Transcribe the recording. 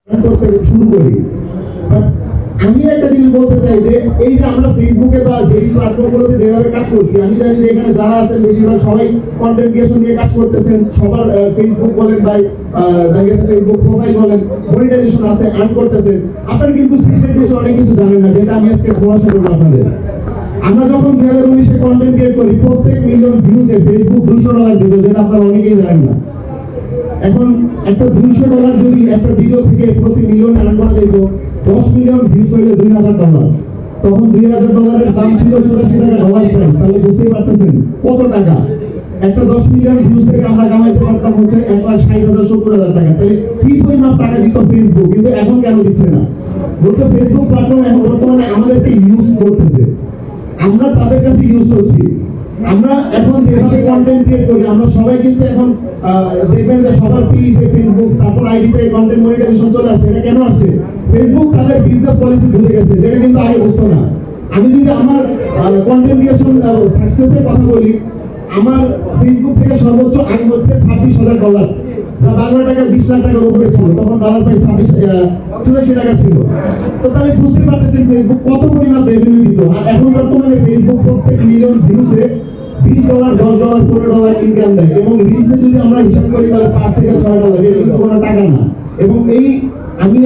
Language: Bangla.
করতে শুরু করি। আমি একটা জিনিস বলতে চাই যে এই যে আমরা ফেসবুকে বা যেই প্ল্যাটফর্মগুলোতে যেভাবে কাজ করছি, আমি জানি যে এখানে যারা আছেন বেশিরভাগ সবাই কন্টেন্ট ক্রিয়েশন নিয়ে কাজ করতেছেন। সবার ফেসবুক বলেন বা ফেসবুক প্রোফাইল বলেন, মনিটাইজেশন আছে, আর্ন করতেছেন। আপনারা কিন্তু সিক্রেট বিষয়ে অনেক কিছু জানেন না, যেটা আমি আজকে খোলাসা করবো আপনাদের। আমরা যখন 2019-এ কন্টেন্ট ক্রিয়েট করি, প্রত্যেক মিলিয়ন ভিউজে ফেসবুক $200 দিত, যেটা আপনারা অনেকেই জানেন না। এখন একটা $200 যদি একটা ভিডিও থেকে প্রতি মিলিয়ন আর্ন করা যেত, 10 মিলিয়ন ভিউজ হইলে $2000। তখন $2000 দাম ছিল $84 ডলার প্রাইস। তাহলে বুঝতেই পারতেছেন কত টাকা। একটা 10 মিলিয়ন ভিউজ থেকে আমরা কামাইতে পারতাম হচ্ছে 1,60,000-70,000 টাকা। তাহলে কি পরিমাণ টাকা দিত ফেসবুক, কিন্তু এখন কেন দিচ্ছে না? বলতে ফেসবুক প্ল্যাটফর্ম এখন বর্তমানে আমাদেরকে ইউজ করতেছে, আমরা তাদের কাছে ইউজ হচ্ছি। আমরা এখন যেভাবে কন্টেন্ট ক্রিয়েট করি, আমরা সবাই কিন্তু এখন দেখবেন যে সবার পেজে ফেসবুক, তারপর আইডিতে কন্টেন্ট মনিটাইজেশন চলে আসছে। এটা কেন আসছে? ফেসবুক তাদের বিজনেস পলিসি ভুলে গেছে, যেটা কিন্তু আগে বুঝতো না। আমি যদি আমার কন্টেন্ট ক্রিয়েশন সাকসেসের কথা বলি, আমার ফেসবুক থেকে সর্বোচ্চ আয় হচ্ছে $26,000, যা বাংলা টাকা 20 লাখ টাকার উপরে ছিল। তখন ডলার প্রায় 84 টাকা ছিল। তো তাহলে বুঝতে পারতেছেন ফেসবুক কত পরিমাণ রেভিনিউ দিত। আর এখন বর্তমানে ফেসবুক প্রত্যেক মিলিয়ন ভিউজে $20, $10, $15 ইনকাম দেয়। এবং রিলসে যদি আমরা হিসাব করি তাহলে $5 থেকে $6, এটা কিন্তু কোনো টাকা না। এবং এই আমি